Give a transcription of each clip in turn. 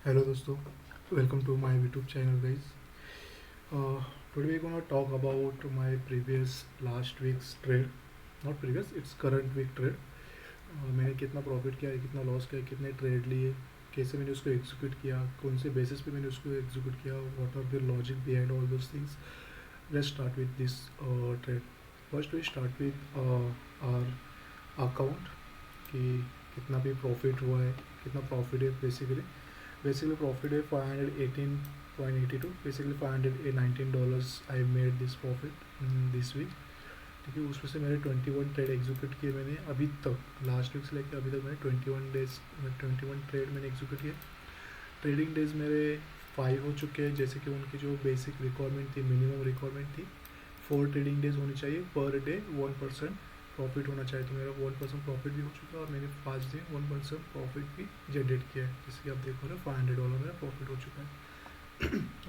Hello दोस्तों, welcome to my YouTube channel guys. Today we're gonna talk about my previous last week's trade. Not previous, it's current week trade. मैंने कितना profit किया है, कितना loss किया है, कितने ट्रेड लिए, कैसे मैंने उसको एग्जीक्यूट किया, कौन से बेसिस पे मैंने उसको एग्जीक्यूट किया, what are the logic behind all those things. Let's start with this trade. First we start with our account कि कितना भी प्रॉफिट हुआ है, कितना प्रॉफिट है. Basically profit है 518.82. Basically $519 I made this profit this week. ठीक है, उसमें से मेरे 21 ट्रेड एग्जीक्यूट किए मैंने अभी तक. लास्ट वीक से लेकर अभी तक मैंने 21 ट्रेड मैंने एग्जीक्यूट किए. ट्रेडिंग डेज मेरे 5 हो चुके हैं. जैसे कि उनकी जो बेसिक रिक्वायरमेंट थी, मिनिमम रिक्वायरमेंट थी 4 ट्रेडिंग डेज होनी चाहिए पर डे. 1% प्रॉफिट होना चाहिए. तो मेरा 1% प्रॉफिट भी हो चुका है और मैंने 5 दिन 1% प्रॉफिट भी जनरेट किया है. जैसे कि आप देखो ना, $500 मेरा प्रॉफिट हो चुका है.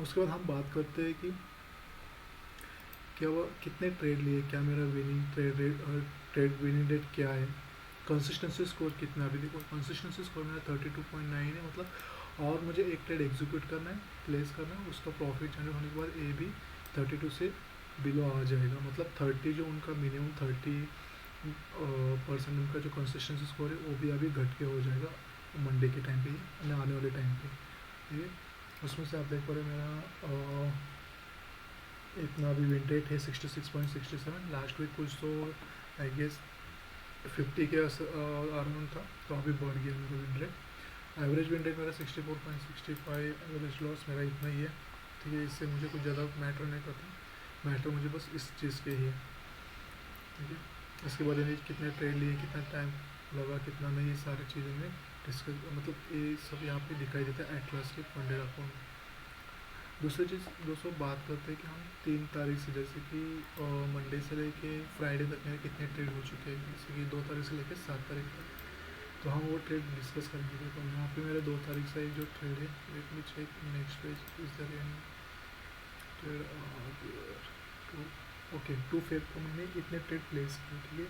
उसके बाद हम बात करते हैं कि क्या वो कितने ट्रेड लिए, क्या मेरा विनिंग ट्रेड रेट और ट्रेड विनिंग रेट क्या है, कंसिस्टेंसी स्कोर कितना. अभी देखो कंसिस्टेंसी स्कोर मेरा 32.9 है. मतलब और मुझे एक ट्रेड एग्जीक्यूट करना है, प्लेस करना है, उसका प्रॉफिट जनरेट होने के बाद ए भी 32 से बिलो आ जाएगा. मतलब 30 जो उनका मिनिमम 30% उनका जो कंसिस्टेंसी स्कोर है वो भी अभी घट के हो जाएगा मंडे के टाइम पे ही, आने वाले टाइम पे. ठीक है, उसमें से आप देख पा रहे मेरा इतना अभी विन रेट है 66.67. लास्ट वीक कुछ तो आई गेस 50 के अराउंड था, तो अभी बढ़ गया मेरा win rate. Average win rate मेरा 64.65. एवरेज लॉस मेरा इतना ही है. ठीक है, इससे मुझे कुछ ज़्यादा मैटर नहीं करता. मैटर मुझे बस इस चीज़ के ही है. ठीक है, इसके बाद यानी कितने ट्रेड लिए, कितना टाइम लगा, कितना नहीं, ये सारी चीज़ें में डिस्कस, मतलब ये सब यहाँ पे दिखाई देता है एटलास के फंडेड अकाउंट में. दूसरी चीज़ दोस्तों बात करते हैं कि हम 3 तारीख से, जैसे कि मंडे से लेके फ्राइडे तक मेरे कितने ट्रेड हो चुके हैं. जैसे कि 2 तारीख से लेकर 7 तारीख तक, तो हम वो ट्रेड डिस्कस करेंगे. तो यहाँ पे मेरे 2 तारीख से जो ट्रेड है, let me check next page is there any trade. Okay, 2 Feb को मैंने इतने ट्रेड प्लेस किए. ठीक है,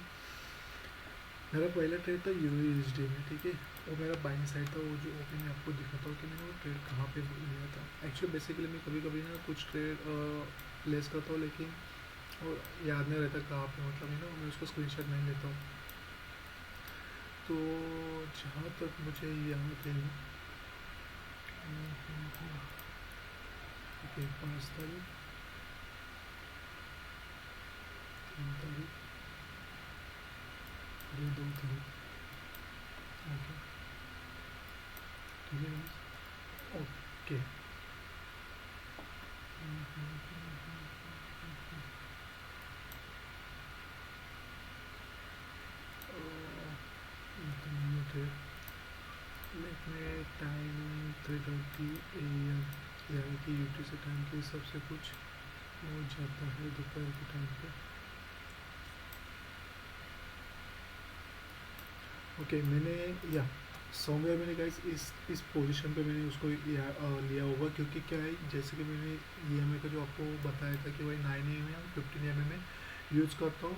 मेरा पहला ट्रेड था USD में. ठीक है, वो मेरा बाइंग साइड था. वो जो ओपन मैं आपको दिखाता हूँ कि मैंने वो ट्रेड कहाँ पे लिया था. एक्चुअली बेसिकली मैं कभी कभी ना कुछ ट्रेड प्लेस करता हूँ, लेकिन वो याद नहीं रहता कहाँ पे, मतलब है ना, मैं उसको स्क्रीनशॉट नहीं लेता हूँ. तो जहाँ तक मुझे याद है, ओके, 5 तारीख, 3 तारीख, 2 तारीख. ओके, ठीक है, ओके. टाइम 3:30 AM, यानी कि UTC टाइम के हिसाब से कुछ हो जाता है दोपहर के टाइम पे. ओके, मैंने या समवेयर मैंने गाइस इस पोजीशन पे मैंने उसको लिया होगा, क्योंकि क्या है, जैसे कि मैंने EMI का जो आपको बताया था कि भाई 9 AM 15 MM में यूज़ करता हूँ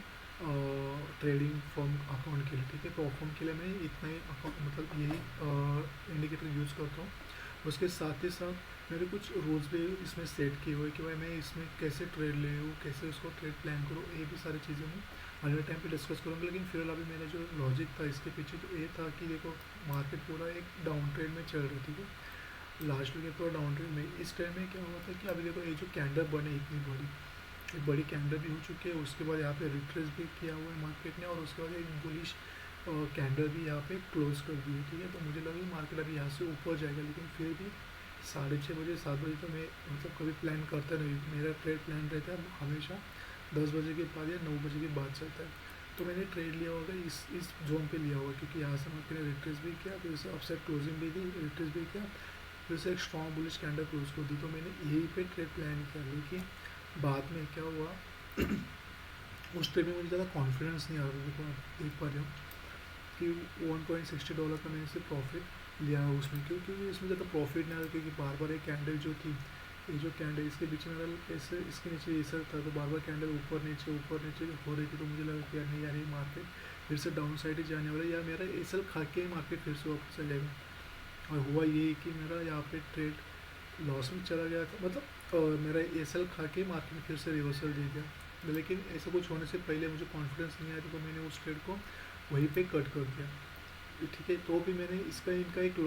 ट्रेडिंग फॉर्म अकाउंट के लिए. ठीक है, तो फॉर्म के लिए मैं इतना ही अकाउंट, मतलब यही इंडिकेटर यूज़ करता हूँ. उसके साथ ही साथ मेरे कुछ रूल्स भी इसमें सेट किए हुए कि भाई मैं इसमें कैसे ट्रेड ले लूँ, कैसे उसको ट्रेड प्लान करूँ. ये भी सारी चीज़ें मैं अगले टाइम पे डिस्कस करूँगा. लेकिन फिलहाल अभी मेरा जो लॉजिक था इसके पीछे, तो ये था कि देखो मार्केट पूरा एक डाउन ट्रेड में चल रही थी. लास्ट वीक पूरा डाउन ट्रेड में. इस टाइम में क्या हुआ था कि अभी देखो ये जो कैंडल बने इतनी बड़ी, एक बड़ी कैंडल भी हो चुकी है. उसके बाद यहाँ पे रिट्रेस भी किया हुआ है मार्केट ने, और उसके बाद एक बुलिश कैंडल भी यहाँ पे क्लोज कर दी है. ठीक है, तो मुझे लगा मार्केट अभी यहाँ से ऊपर जाएगा, लेकिन फिर भी 6:30 बजे 7 बजे तो मैं मतलब कभी प्लान करता नहीं. मेरा ट्रेड प्लान रहता है हमेशा 10 बजे के बाद या 9 बजे के बाद चलता है. तो मैंने ट्रेड लिया होगा इस जोन पे लिया होगा, क्योंकि यहाँ से मार्केट ने रिट्रेस भी किया, फिर से अपसाइड क्लोजिंग भी दी, रिट्रेस भी किया, फिर से एक स्ट्रॉन्ग बुलिश कैंडल क्लोज को दी. तो मैंने यही पे ट्रेड प्लान किया. लेकिन बाद में क्या हुआ, उस टाइम में मुझे ज़्यादा कॉन्फिडेंस नहीं आ रहा था. देखो आप देख पा रहे हो कि $1.60 का मैंने से प्रॉफिट लिया है उसमें. क्योंकि इसमें ज़्यादा प्रॉफिट नहीं आ रहा, क्योंकि बार बार एक कैंडल जो थी, ये जो कैंडल इसके बीच में मेरा ऐसे इसके नीचे ये सर था, तो बार बार कैंडल ऊपर नीचे हो रही थी. तो मुझे लगा कि यार नहीं यार, ये मार्केट फिर से डाउन साइड ही जाने वाला है, या मेरा एसल खा के ही मार्केट फिर से वापस चलेगा. और हुआ ये कि मेरा यहाँ पे ट्रेड लॉस में चला गया था, मतलब मेरा एसएल खा के मार्केट में फिर से रिवर्सल दे दिया, लेकिन ऐसा कुछ होने से पहले मुझे कॉन्फिडेंस नहीं आया, तो मैंने उस ट्रेड को वहीं पे कट कर दिया। ठीक है, तो भी मैंने इसका इनका एक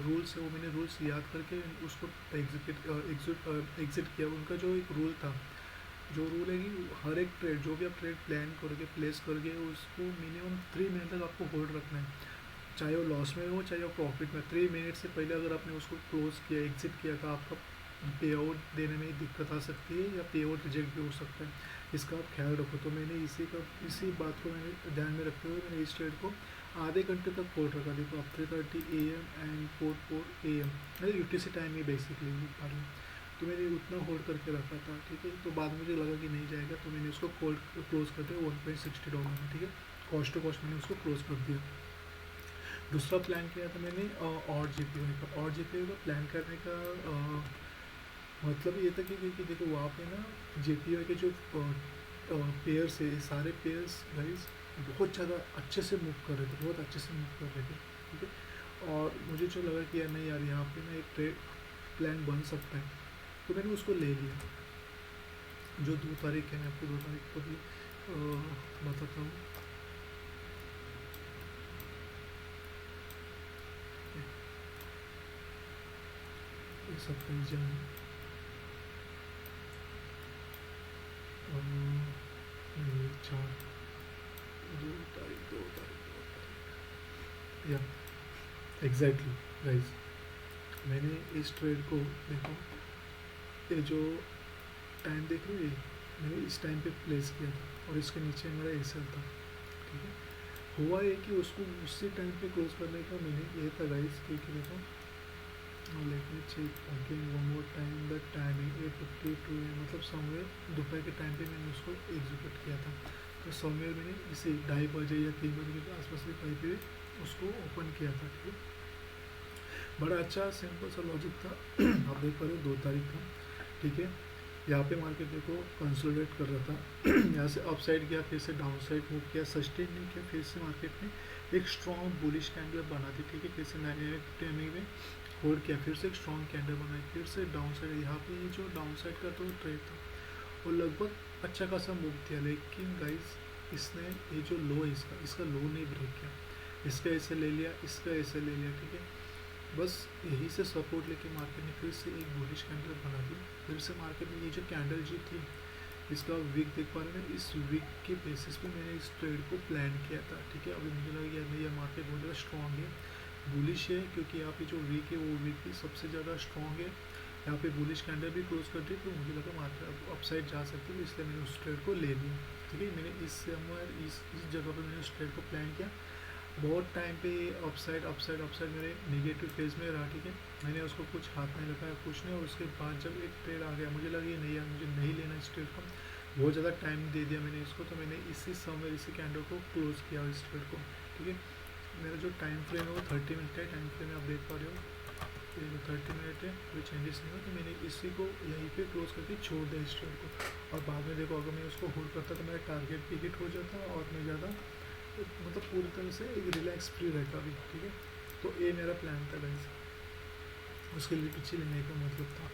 रूल्स है, वो मैंने रूल्स याद करके उसको एग्जिट किया। उनका जो एक रूल था, जो रूल है कि हर एक ट्रेड, जो भी आप ट्रेड प्लान करोगे प्लेस करोगे, उसको मिनिमम 3 मिनट तक आपको होल्ड रखना है, चाहे वो लॉस में हो चाहे वो प्रॉफिट में। 3 मिनट से पहले अगर आपने उसको क्लोज किया, एग्जिट किया, तो आपका पे आउट देने में दिक्कत आ सकती है या पे आउट रिजेक्ट भी हो सकता है, इसका आप ख्याल रखो। तो मैंने इसी बात को मैंने ध्यान में रखते हुए मैंने इस ट्रेड को आधे घंटे तक होल्ड रखा। देखो अब 3:30 AM एंड 4 AM, मतलब यूटीसी टाइम में बेसिकली पार्ले, तो मैंने उतना होल्ड करके रखा था। ठीक है, तो बाद में मुझे लगा कि नहीं जाएगा, तो मैंने उसको क्लोज कर दिया $1.60 में। ठीक है, कॉस्ट टू कॉस्ट मैंने उसको क्लोज कर दिया। दूसरा प्लान किया था मैंने और जीपीओ का। और जीपीओ का प्लान करने का मतलब ये था कि देखो वहाँ पे ना जीपीओ के जो पेयर्स है, सारे पेयर्स गाइस बहुत ज़्यादा अच्छे से मूव कर रहे थे, बहुत अच्छे से मूव कर रहे थे। ठीक है, और मुझे जो लगा कि यार नहीं यार, यहाँ पे ना एक ट्रेड प्लान बन सकता है, तो मैंने उसको ले लिया। जो 2 तारीख है, मैं आपको 2 तारीख को भी बताता हूँ। ये 27 जनवरी, नहीं 4, 2 तारीख, 2 तारीख या एग्जैक्टली गाइस, मैंने इस ट्रेड को देखो, ये जो टाइम देख रहे हो, ये मैंने इस टाइम पे प्लेस किया था और इसके नीचे मेरा एसएल था। ठीक है, हुआ ये कि उसको उसी टाइम पे क्लोज करने का मैंने ये था गाइस, क्योंकि देखो let me check again one more time the timing 8:52 है, मतलब समवेयर दोपहर के टाइम पे मैंने उसको एग्जीक्यूट किया था। तो समवेयर मैंने इसे 2:30 या 3 बजे के आसपास में कहीं पे उसको ओपन किया था। ठीक है, बड़ा अच्छा सिंपल सा लॉजिक था। आप देख पा रहे हो 2 तारीख का। ठीक है, यहाँ पे मार्केट देखो कंसोलिडेट कर रहा था। यहाँ से अप साइड गया, फिर से डाउन साइड मूव किया, सस्टेन नहीं किया, फिर से मार्केट ने एक स्ट्रॉन्ग बुलिश कैंडल बना दी। ठीक है, फिर से 950 में होल्ड किया, फिर से एक स्ट्रॉन्ग कैंडल बनाई, फिर से डाउन साइड। यहाँ पे ये जो डाउन साइड का तो ट्रेड था वो लगभग अच्छा खासा मूव किया, लेकिन गाइस इसने ये जो लो है इसका लो नहीं ब्रेक किया, इसका ऐसे ले लिया, इसका ऐसे ले लिया। ठीक है, बस यही से सपोर्ट लेके मार्केट ने फिर से एक बुलिश कैंडल बना दी। फिर से मार्केट में ये जो कैंडल जी थी, इसका वीक देख पा रहे हैं, इस वीक के बेसिस पे मैंने इस ट्रेड को प्लान किया था। ठीक है, अभी मुझे लगा नहीं, ये मार्केट बहुत ज़्यादा स्ट्रॉन्ग है, बुलिश है, क्योंकि यहाँ पे जो वीक है वो वीक भी सबसे ज़्यादा स्ट्रॉन्ग है। यहाँ पे बुलिश कैंडल भी क्लोज कर दी, तो मुझे लगा मार्केट अपसाइड जा सकती है, इसलिए मैंने उस ट्रेड को ले लिया। ठीक है, मैंने इस जगह पर मैंने उस ट्रेड को प्लान किया। बहुत टाइम पे अपसाइड अपसाइड अपसाइड मेरे नेगेटिव फेज में रहा। ठीक है, मैंने उसको कुछ हाथ नहीं लगाया, कुछ नहीं, और उसके बाद जब एक ट्रेड आ गया, मुझे लगा ये नहीं यार, मुझे नहीं लेना इस ट्रेड को, बहुत ज़्यादा टाइम दे दिया मैंने इसको, तो मैंने इसी समय इसी कैंडल को क्लोज किया इस ट्रेड को। ठीक है, मेरा जो टाइम फ्रेम है वो 30 मिनट है, टाइम फ्रेम आप देख पा रहे हो, ये 30 मिनट है, कोई चेंजेस नहीं हो, तो मैंने इसी को यहीं पे क्लोज करके छोड़ दिया इस ट्रेड को। और बाद में देखो, अगर मैं उसको होल्ड करता तो मेरा टारगेट भी हिट हो जाता और मैं ज़्यादा मतलब पूरी तरह से एक रिलैक्स फ्री रहता भी। ठीक है, तो ये मेरा प्लान था गाइस, उसके लिए पीछे लेने का मतलब था।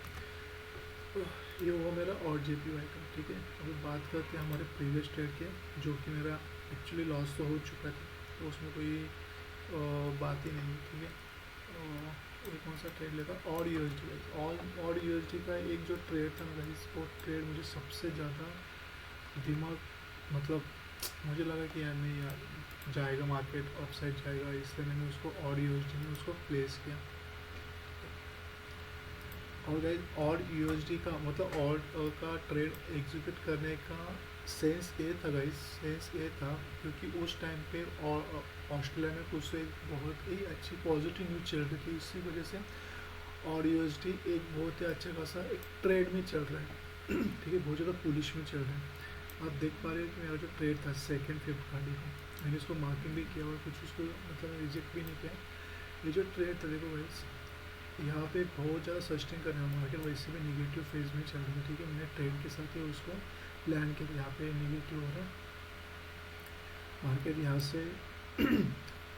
तो ये हुआ मेरा और JPY का। ठीक है, अभी बात करते हैं हमारे प्रीवियस ट्रेड के, जो कि मेरा एक्चुअली लॉस तो हो चुका था, तो उसमें कोई बात ही नहीं। ठीक है, और कौन सा ट्रेड लेता, और USD। और USD का एक जो ट्रेड था ना गाइस, वो ट्रेड मुझे सबसे ज़्यादा दिमाग, मतलब मुझे लगा कि यार नहीं यार, जाएगा मार्केट अपसाइड जाएगा, इसलिए मैंने उसको और USD में उसको प्लेस किया। और गाइस और USD का मतलब और का ट्रेड एग्जीक्यूट करने का सेंस ये था गाइस, सेंस ये था क्योंकि उस टाइम पे और ऑस्ट्रेलिया में कुछ एक बहुत ही अच्छी पॉजिटिव न्यूज़ चल रही थी, इसी वजह से और USD एक बहुत ही अच्छा खासा एक ट्रेड में चल रहा है। ठीक है, बहुत ज़्यादा पुलिश में चल रहा है। आप देख पा रहे हो कि मेरा जो ट्रेड था 2 फरवरी को, मैंने इसको मार्किंग भी किया और कुछ उसको मतलब रिजेक्ट भी नहीं किया। ये जो ट्रेड था देखो गाइस, यहाँ पे बहुत ज़्यादा सस्टेन करने वाला मार्केट वैसे भी नेगेटिव फेज में चल रहा है। ठीक है, मैंने ट्रेड के साथ ही उसको प्लान किया, यहाँ पे नेगेटिव हो रहा है मार्केट, यहाँ से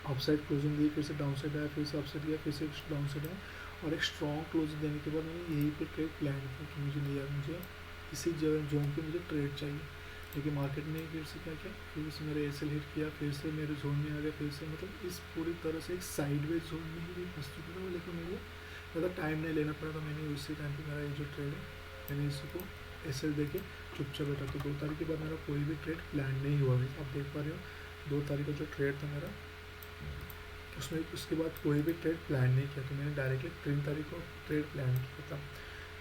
अपसाइड क्लोजिंग दी, फिर से डाउन साइड आया, फिर से अपसाइड गया, फिर से डाउन साइड आया, और एक स्ट्रॉन्ग क्लोजिंग देने के बाद मैंने यहीं पे ट्रेड प्लान किया कि मुझे नहीं यार, मुझे इसी जगह जोन पे मुझे ट्रेड चाहिए। लेकिन मार्केट ने फिर से क्या किया, फिर से मेरे एस एल हिट किया, फिर से मेरे जोन में आ गया, फिर से मतलब इस पूरी तरह से एक साइडवेज जोन में ही फंस चुका था। लेकिन मुझे ज़्यादा टाइम नहीं लेना पड़ा था, मैंने उसी टाइम पे मेरा ये जो ट्रेड है मैंने इसको एस एल दे के चुपचाप बैठा। तो 2 तारीख के बाद मेरा कोई भी ट्रेड प्लान नहीं हुआ। आप देख पा रहे हो 2 तारीख का जो ट्रेड था मेरा, उसमें उसके बाद कोई भी ट्रेड प्लान नहीं किया। तो मैंने डायरेक्टली 3 तारीख को ट्रेड प्लान किया था।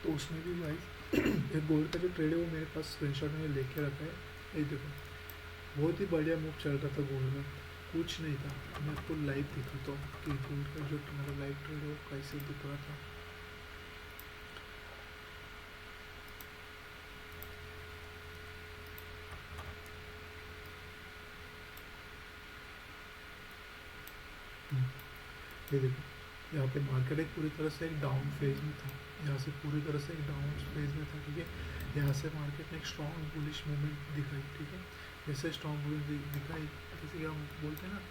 तो उसमें भी भाई एक गोल्ड का जो ट्रेड है वो मेरे पास स्क्रीनशॉट में लेके रखा है। ये देखो, बहुत ही बढ़िया मूव चल रहा था गोल्ड में, कुछ नहीं था। मैं आपको लाइव दिखाता हूँ कि गोल्ड का जो मेरा लाइव ट्रेड है वो कैसे दिख रहा था। ये देखो, यहाँ पे मार्केट एक पूरी तरह से एक डाउन फेज में था, यहाँ से पूरी तरह से एक डाउन फेज में था, ठीक है। यहाँ से मार्केट ने एक स्ट्रॉन्ग बुलिश मूवमेंट दिखाई, ठीक है। जैसे स्ट्रॉन्ग बुलिश दिखाई, जैसे कि हम बोलते हैं ना,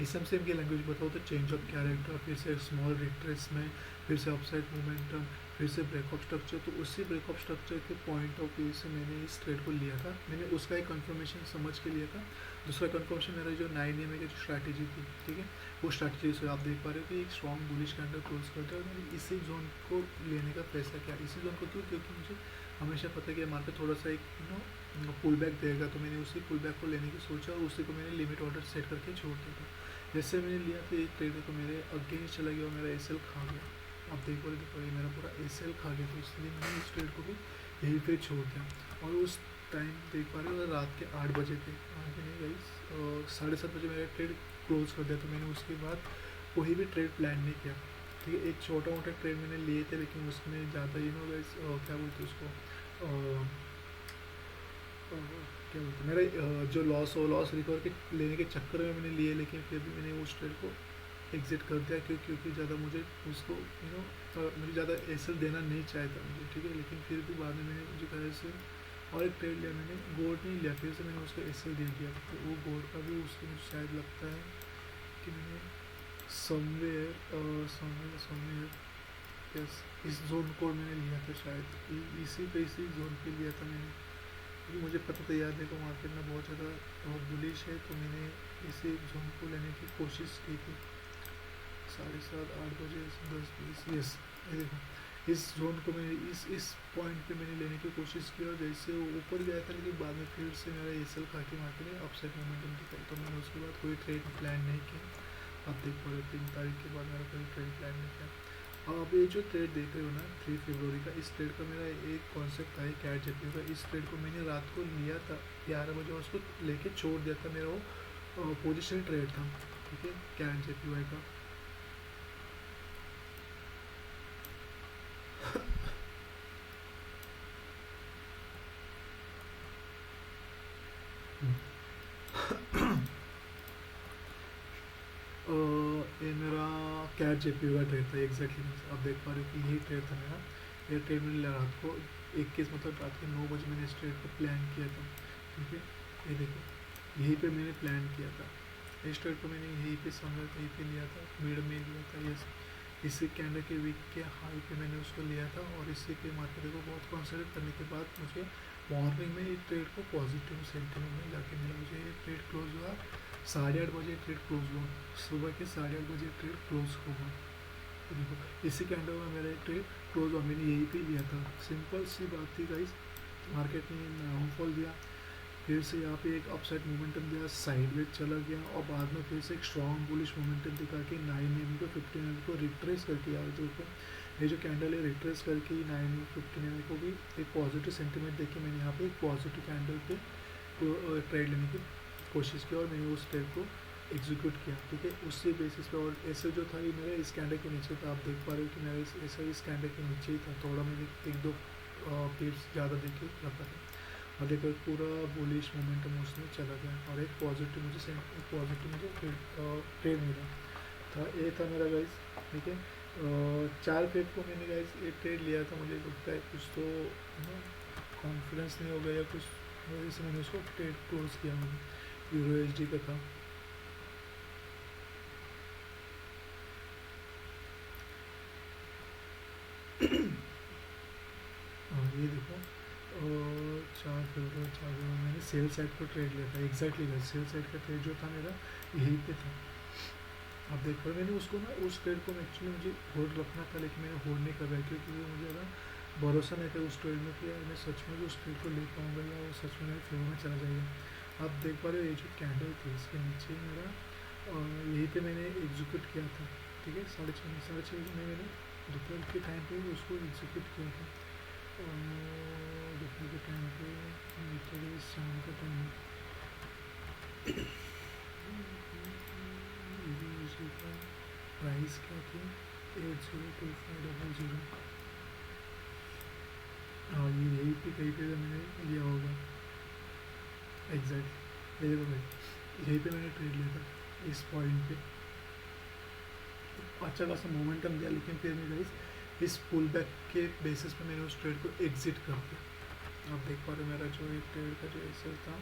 एस एम सी एम की लैंग्वेज बताओ तो चेंज ऑफ कैरेक्टर, फिर से स्मॉल रिट्रेसमेंट, फिर से अपसाइड मोमेंटम, फिर से ब्रेकअप स्ट्रक्चर। तो उसी ब्रेकअप स्ट्रक्चर के पॉइंट ऑफ व्यू से मैंने इस ट्रेड को लिया था। मैंने उसका एक कंफर्मेशन समझ के लिया था। दूसरा कंफर्मेशन मेरा जो 9 EMA की जो स्ट्रैटेजी थी, ठीक है, वो स्ट्रैटेजी से आप देख पा रहे हो कि एक स्ट्रॉन्ग बुलिश कैंडल क्लोज करते हैं। और मैंने इसी जोन को लेने का फैसला किया। इसी जोन को क्यों? क्योंकि मुझे हमेशा पता है कि मार्केट थोड़ा सा एक पुल बैक देगा, तो मैंने उसी पुल बैक को लेने की सोचा और उसी को मैंने लिमिट ऑर्डर सेट करके छोड़ दिया था। जैसे मैंने लिया था एक ट्रेड तो मेरे अगेंस्ट चला गया और मेरा एस एल खा गया। आप देखो ये मेरा पूरा एस एल खा गया, तो इसलिए मैंने इस ट्रेड को भी यहीं पे छोड़ दिया। और उस टाइम देख पा रहे हो रात के 8 बजे थे, 8 नहीं गाइस, 7:30 बजे मेरा ट्रेड क्लोज कर दिया। तो मैंने उसके बाद कोई भी ट्रेड प्लान नहीं किया, ठीक है। एक छोटा मोटा ट्रेड मैंने लिए थे, लेकिन उसमें ज़्यादा गाइस क्या बोलते हैं उसको, क्या बोलते हैं, मेरा जो लॉस रिकवर के लेने के चक्कर में मैंने लिए, लेकिन फिर भी मैंने उस ट्रेड को एग्जिट कर दिया। क्योंकि ज़्यादा मुझे उसको मुझे ज़्यादा एसएल देना नहीं चाहता मुझे, ठीक है। लेकिन फिर भी बाद में मैंने मुझे कहा से और एक ट्रेड लिया, मैंने गोल्ड नहीं लिया, फिर से मैंने उसको एसएल दे दिया। तो वो गोल्ड का भी उसको मुझे शायद लगता है कि मैंने समवेयर यस इस जोन को मैंने लिया था शायद, इसी जोन पे लिया था मैंने। क्योंकि मुझे पता था यार देखो मार्केट में बहुत ज़्यादा बुलिश है, तो मैंने इसी जोन को लेने की कोशिश की थी। 7:30 8 बजे 10:20 यस, ये देखो इस जोन को मैंने इस पॉइंट पे मैंने लेने की कोशिश की, और जैसे वो ऊपर गया था, लेकिन बाद में फिर से मेरा एसएल खा के मार्केट ने अपसाइड मोमेंटम दिखाई। तो मैंने उसके बाद कोई ट्रेड प्लान नहीं किया। आप देख पा रहे हो 3 तारीख के बाद मेरा कोई ट्रेड प्लान नहीं किया। अब ये जो ट्रेड देख रहे हो ना 3 फरवरी का, इस ट्रेड का मेरा एक कॉन्सेप्ट था कैट जेपी का। इस ट्रेड को मैंने रात को लिया था 11 बजे, उसको लेके छोड़ दिया था। मेरा वो पोजिशन ट्रेड था, ठीक है, कैट जेपी का। ये मेरा कैट जेपी का ट्रेड था एग्जैक्टली। आप देख पा रहे हो कि यही ट्रेड था मेरा। ये ट्रेड मैंने रात को 21 मतलब रात के 9 बजे मैंने इस ट्रेड को प्लान किया था, ठीक है। ये देखो यहीं पे मैंने प्लान किया था। इस ट्रेड को मैंने यहीं पे समझा यहीं पे लिया था, मिड में लिया था यस। इसी कैंडल के वीक के हाई पे मैंने उसको लिया था, और इसी पे मार्केट को बहुत कंसिडर करने के बाद मुझे मॉर्निंग में इस ट्रेड को पॉजिटिव सेंटिमेंट में जाके मिला। मुझे ये ट्रेड क्लोज हुआ 8:30 बजे, ट्रेड क्लोज हुआ सुबह के 8:30 बजे ट्रेड क्लोज हुआ। तो देखो इसी कैंडल में मेरा एक ट्रेड क्लोज हुआ, मैंने यहीं पे लिया था। सिंपल सी बात थी गाइस। मार्केट ने डाउनफॉल दिया, फिर से यहाँ पे एक अपसाइड मोमेंटम दिया, साइडवेज चला गया, और बाद में फिर से एक स्ट्रॉन्ग बुलिश मोमेंटम दिखा के 9 को 15 को रिट्रेस करके आया। जो ये जो कैंडल है रिट्रेस करके 9 15 को भी एक पॉजिटिव सेंटीमेंट देके मैंने यहाँ पे एक पॉजिटिव कैंडल पे ट्रेड लेने की कोशिश की, और मैंने उस ट्रेड को एग्जीक्यूट किया, ठीक है। उसी बेसिस पे, और ऐसे जो था ये मेरा इस कैंडल के नीचे था। आप देख पा रहे हो कि मेरा इस कैंडल के नीचे ही था। थोड़ा मैंने 1-2 पिप्स ज़्यादा देखे रखा था, और देखो पूरा बुलिश मोमेंटम उसमें चला गया, और एक पॉजिटिव मुझे ट्रेड मिला था। ये था मेरा गाइस, ठीक है। 4 फेब को मैंने गाइस ये ट्रेड लिया था। मुझे लगता है कुछ तो कॉन्फिडेंस नहीं हो गया या कुछ वजह से मैंने उसको ट्रेड क्लोज किया। मैंने यूरो एच डी का था। हाँ ये देखो, 4 फेब्रुआरी मैंने सेल साइड को ट्रेड लिया था एग्जैक्टली गाइस, सेल साइड का ट्रेड जो था मेरा यहीं पे था। अब देख पर मैंने उसको ना, उस ट्रेड को एक्चुअली मुझे होल्ड रखना था, लेकिन मैंने होल्ड नहीं कर पाया क्योंकि मुझे ना भरोसा नहीं था उस ट्रेड में कि यार मैं सच में भी उस ट्रेड को ले पाऊँगा या वो सच में मेरे फेवर में चला जाएगा। आप देख पा रहे हो ये जो कैंडल थी इसके नीचे मेरा यहीं पे मैंने एग्जीक्यूट किया था, ठीक है, 6:30 में मैंने दोपहर के टाइम पे उसको एग्जीक्यूट किया था। दोपहर के टाइम पे तो शाम का टाइम का प्राइस क्या थी, 802500। हाँ ये यही पे कहीं पे मैंने लिया होगा एग्जैक्ट, ये देखो भाई यहीं पे मैंने ट्रेड लिया था इस पॉइंट पे, अच्छा खासा मोमेंटम दिया, लेकिन फिर मैं गाइस इस पुल बैक के बेसिस पे मैंने उस ट्रेड को एग्जिट कर दिया। आप देख पा रहे हो मेरा जो एक ट्रेड का जो एसेल था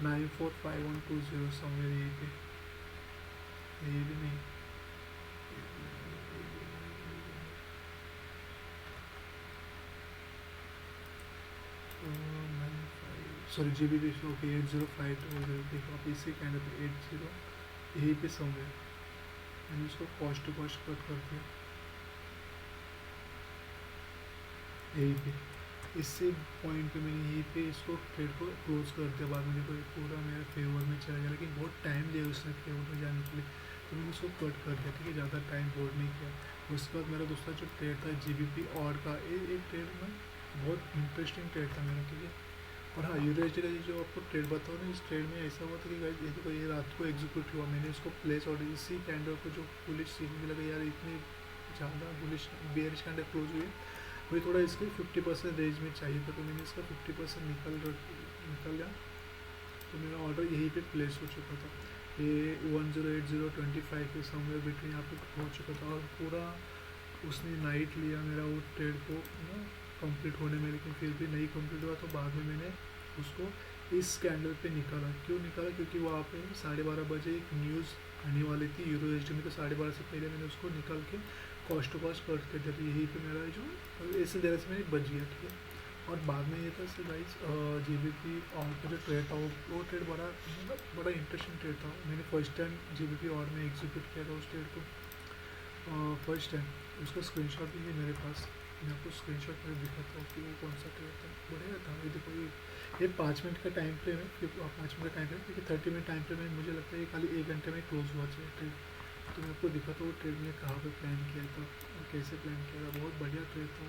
945120 समवेयर यहीं पे, ये भी नहीं, सॉरी जी बी ओके 8052 देखो आप इसी कैंडल पे 80 यहीं पे समवेयर मैंने उसको कॉस्ट टू कॉस्ट कट कर दिया यहीं पे, इसी पॉइंट पे मैंने यहीं पे इसको ट्रेड को क्लोज कर दिया। बाद में देखो ये पूरा मेरे फेवर में चला गया, लेकिन बहुत टाइम लिया उसने फेवर में जाने के लिए, तो मैंने उसको कट कर दिया, ठीक है, ज़्यादा टाइम होल्ड नहीं किया। उसके बाद मेरा दूसरा जो ट्रेड था GBP ऑड का, एक ट्रेड में बहुत इंटरेस्टिंग ट्रेड था मेरा, ठीक है। और हाँ यूएसडी का जो आपको ट्रेड बताओ ना, इस ट्रेड में ऐसा हुआ था कि गाइस ये देखो ये रात को एग्जीक्यूट हुआ, मैंने इसको प्लेस ऑर्डर इसी कैंडल को जो बुलिश सीखने लगा यार इतनी ज़्यादा बुलिश बेयरिश कैंडल क्लोज हुई, मुझे थोड़ा इसके 50% रेंज में चाहिए था, तो मैंने इसका 50% निकल गया, तो मेरा ऑर्डर यहीं पे प्लेस हो चुका था, ये 108025 के समवेयर बिटवीन यहाँ पे हो चुका था। और पूरा उसने नाइट लिया मेरा वो ट्रेड को ना कंप्लीट होने में, लेकिन फिर भी नहीं कंप्लीट हुआ, तो बाद में मैंने उसको इस कैंडल पे निकाला। क्यों निकाला, क्योंकि वहाँ पे 12:30 बजे एक न्यूज़ आने वाली थी यूएसडी में, तो 12:30 से पहले मैंने उसको निकाल के कॉस्ट टू कॉस्ट कट कर दिया, तो यहीं पे मेरा जो ऐसे देर से मैंने बच गया, ठीक है। और बाद में ये था सर गाइस GBP और का जो ट्रेड था वो ट्रेड बड़ा मतलब बड़ा इंटरेस्टिंग ट्रेड था। मैंने फर्स्ट टाइम GBP और में एग्जीक्यूट किया था उस ट्रेड को फर्स्ट टाइम, उसका स्क्रीनशॉट भी है मेरे पास, मैं आपको स्क्रीनशॉट में दिखाता हूँ कि वो कौन सा ट्रेड था, बढ़िया था। ये देखो ये 5 मिनट का टाइम फ्रेम है, 5 मिनट का टाइम फ्रेम, क्योंकि 30 मिनट टाइम फ्रेम में मुझे लगता है ये खाली 1 घंटे में क्लोज हुआ चाहिए ट्रेड। तो मैं आपको दिखाता हूँ ट्रेड में कहाँ पे प्लान किया था और कैसे प्लान किया था, बहुत बढ़िया ट्रेड था।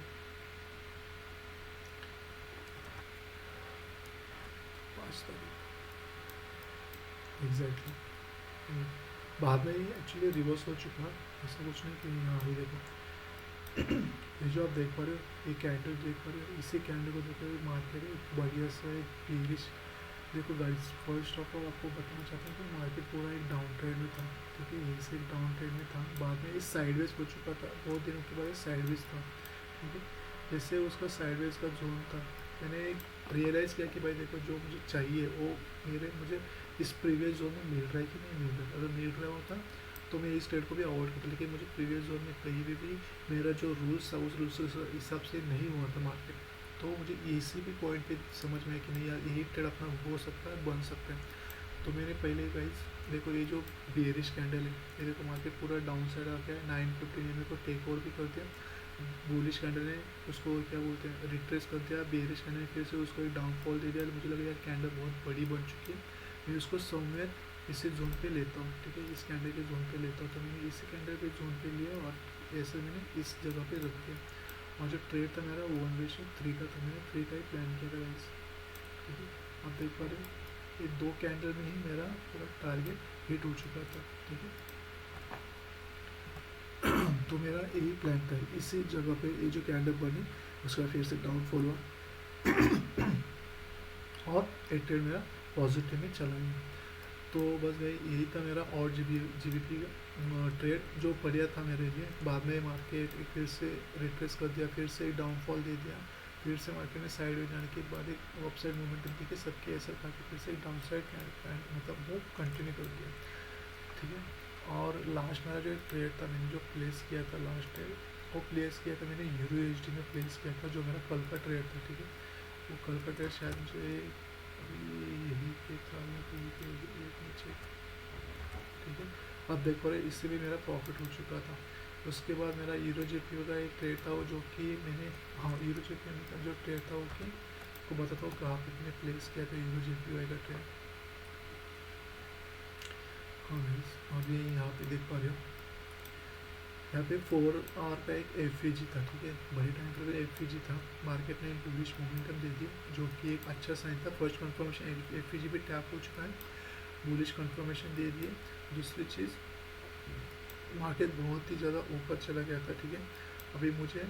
5 तारीख एग्जैक्टली, बाद में ये एक्चुअली रिवर्स हो चुका है, ऐसा कुछ नहीं कि यहाँ भी देखो ये जो आप देख पा रहे हो ये कैंडल देख पा रहे हो, इसी कैंडल को देखो मार्केट एक बढ़िया सा एक बेरिश। देखो गाइस फर्स्ट ऑफ ऑल आपको बताना चाहता हूँ कि मार्केट पूरा एक डाउन ट्रेड में था, ठीक है, यहीं से एक डाउन ट्रेड में था, बाद में इस साइडवेज हो चुका था, बहुत दिनों के बाद साइडवेज था, ठीक है। जैसे उसका साइडवेज का जोन था, मैंने रियलाइज़ किया कि भाई देखो जो मुझे चाहिए वो मुझे इस प्रीवियस जोन में मिल रहा है कि नहीं मिल रहा है, अगर मिल रहा होता तो मैं इस ट्रेड को भी अवॉइड करता, लेकिन मुझे प्रीवियस जोन में कहीं भी मेरा जो रूल्स था उस रूल्स के हिसाब से नहीं हुआ था मार्केट, तो मुझे इसी भी पॉइंट पे समझ में है कि नहीं यार यही ट्रेड अपना हो सकता है, बन सकता है। तो मैंने पहले गाइस देखो ये जो बेयरिश कैंडल है, ये देखो मार्केट पूरा डाउन साइड आ गया, 950 को टेक ओवर भी कर दिया, बुलिश कैंडल ने उसको क्या बोलते हैं रिट्रेस कर दिया, बेयरिश कैंडल ने फिर से उसको एक डाउनफॉल दे दिया, मुझे लगा यार कैंडल बहुत बड़ी बन चुकी है, मैं उसको समवेयर इसी जोन पे लेता हूँ, ठीक है, इस कैंडल के जोन पे लेता हूँ, तो मैंने इसी कैंडल के जोन पे लिया और ऐसे मैंने इस जगह पे रख दिया। और जो ट्रेड था मेरा 1:3 का था, मैंने 3 का ही प्लान किया था गाइस, ठीक है। आप देख पा रहे हो ये 2 कैंडल में ही मेरा पूरा टारगेट हिट हो चुका था, ठीक है। तो मेरा यही प्लान था, इसी जगह पे ये जो कैंडल बनी उसका फिर से डाउनफॉल हुआ और एक ट्रेड मेरा पॉजिटिव में चला गया। तो बस भाई यही था मेरा और GBP का ट्रेड जो बढ़िया था मेरे लिए। बाद में मार्केट फिर से रिट्रेस कर दिया, फिर से डाउनफॉल दे दिया, फिर से मार्केट में साइड में जाने के बाद एक अपसाइड मोमेंटम दिखे सबके ऐसा था कि फिर से एक डाउन साइड मतलब वो कंटिन्यू कर दिया, ठीक है। और लास्ट मेरा जो ट्रेड था मैंने जो प्लेस किया था लास्ट ट्रेड वो प्लेस किया था मैंने यूरो एच में प्लेस किया था, जो मेरा कल का ट्रेड था, ठीक है। वो कल का ट्रेड शायद मुझे अभी यहीं पे था या कहीं पे, एक नीचे, ठीक है। अब देखो रहे, इससे भी मेरा प्रॉफिट हो चुका था। उसके बाद मेरा यूरो जेपीओ का एक ट्रेड था, वो जो कि मैंने, हाँ यूरो जेपीओ का जो ट्रेड था वो कि आपको बताता हूँ कहाँ पे मैंने प्लेस किया था यूरो जेपीओ का ट्रेड। हाँ गाइस, अभी यहाँ पे देख पा रहे हो, यहाँ पे 4 आवर का एक एफ था, ठीक है। बड़े टाइम पर एफ था, मार्केट ने बुलिश मोमेंटम दे दिया, जो कि एक अच्छा साइन था। फर्स्ट कंफर्मेशन एफ भी टैप हो चुका है, बुलिश कंफर्मेशन दे दिए। दूसरी चीज़, मार्केट बहुत ही ज़्यादा ऊपर चला गया था, ठीक है। अभी मुझे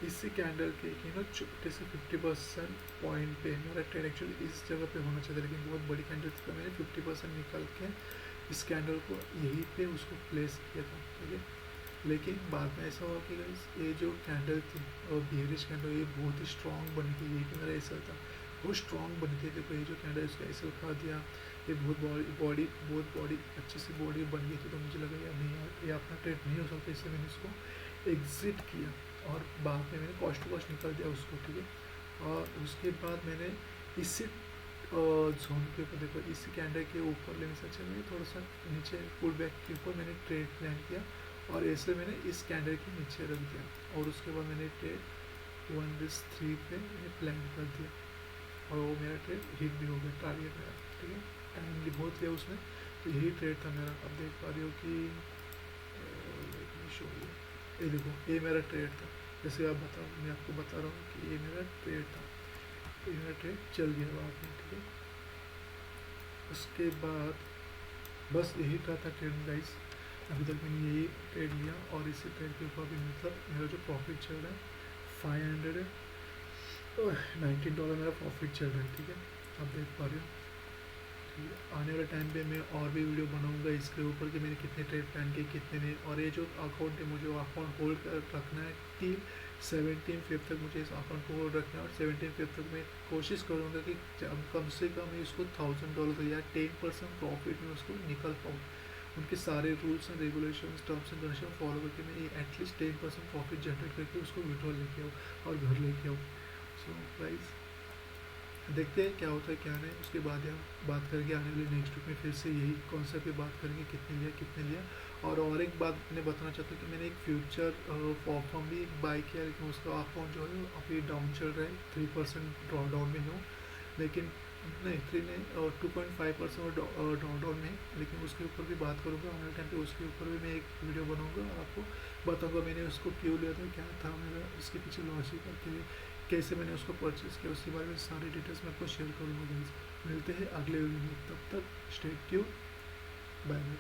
इसी कैंडल के छोटे से 50% पॉइंट पे मेरा ट्रेड एक्चुअली इस जगह पे होना चाहिए, लेकिन बहुत बड़ी कैंडल थी, तो मैंने 50% निकाल के इस कैंडल को यहीं पे उसको प्लेस किया था, ठीक है। लेकिन बाद में ऐसा हुआ कि guys, ये जो कैंडल थी और बियरिश कैंडल, ये बहुत ही स्ट्रॉन्ग बनी थी, यही पे मेरा एसल था, बहुत स्ट्रॉन्ग बनी थी। देखो ये जो कैंडल इसका एसल खा दिया, ये बहुत बॉडी अच्छी सी बॉडी बन गई थी, तो मुझे लगा यार नहीं यार, ये अपना ट्रेड नहीं हो सकता, इससे मैंने इसको एग्जिट किया और बाद में मैंने कॉस्ट टू कॉस्ट निकाल दिया उसको, ठीक है। और उसके बाद मैंने इसी जोन के ऊपर, देखो इस कैंडल के ऊपर लेने से अच्छा मैंने थोड़ा सा नीचे पुल बैक के ऊपर मैंने ट्रेड प्लान किया, और ऐसे मैंने इस कैंडल के नीचे रख दिया, और उसके बाद मैंने ट्रेड 1/3 पे मैंने प्लान कर दिया, और वो मेरा ट्रेड हिट भी हो गया, टारगेट मेरा, ठीक है। टाइम भी बहुत लिया उसमें, तो यही ट्रेड था मेरा। अब देख पा रही हो कि शो ये देखो, ये मेरा ट्रेड था, जैसे आप बताओ, मैं आपको बता रहा हूँ कि ये मेरा ट्रेड था, ये मेरा ट्रेड चल गया बाद में, ठीक है। उसके बाद बस यही था ट्रेड गाइस, अभी तक मैंने यही ट्रेड लिया, और इसी ट्रेड के ऊपर भी मतलब मेरा जो प्रॉफिट चल रहा है $519 मेरा प्रॉफिट चल रहा है, ठीक है। आप देख पा रहे हो, ठीक है। आने वाले टाइम पे मैं और भी वीडियो बनाऊंगा इसके ऊपर कि मैंने कितने ट्रेड प्लान किए, कितने नहीं, और ये जो अकाउंट है मुझे वो अकाउंट होल्ड कर रखना है टिल 17/5 तक, मुझे इस अकाउंट को होल्ड रखना है, और 17/5 तक मैं कोशिश करूँगा कि कम से कम इसको $1000 या 10% प्रॉफिट में उसको निकल पाऊँ। उनके सारे rules and regulation, terms and condition follow करके मैं एटलीस्ट 10% प्रॉफिट जनरेट करके उसको विड्रॉल लेके आऊँ और घर लेके आऊँ। सो गाइस, देखते हैं क्या होता है क्या नहीं। उसके बाद हम बात करेंगे आने वाले नेक्स्ट वीक में, फिर से यही कॉन्सेप्ट पे बात करेंगे, कितने लिया। और एक बात मैं बताना चाहता हूँ कि मैंने एक फ्यूचर फॉर्म भी बाई किया, लेकिन उसका अकाउंट जो है अभी डाउन चल रहा है, 3% ड्रॉ डाउन में हूँ, लेकिन नहीं 3 नहीं 2.5% डाउन डाउन में, लेकिन उसके ऊपर भी बात करूँगा आने वाले टाइम पे। उसके ऊपर भी मैं एक वीडियो बनाऊँगा और आपको बताऊँगा मैंने उसको क्यों लिया था, क्या था मेरा उसके पीछे लॉजिक, और कैसे मैंने उसको परचेज़ किया, उसके बारे में सारी डिटेल्स मैं आपको शेयर करूँगा गाइस। मिलते हैं अगले वीडियो में, तब तक स्टे ट्यून्ड, बाय बाय।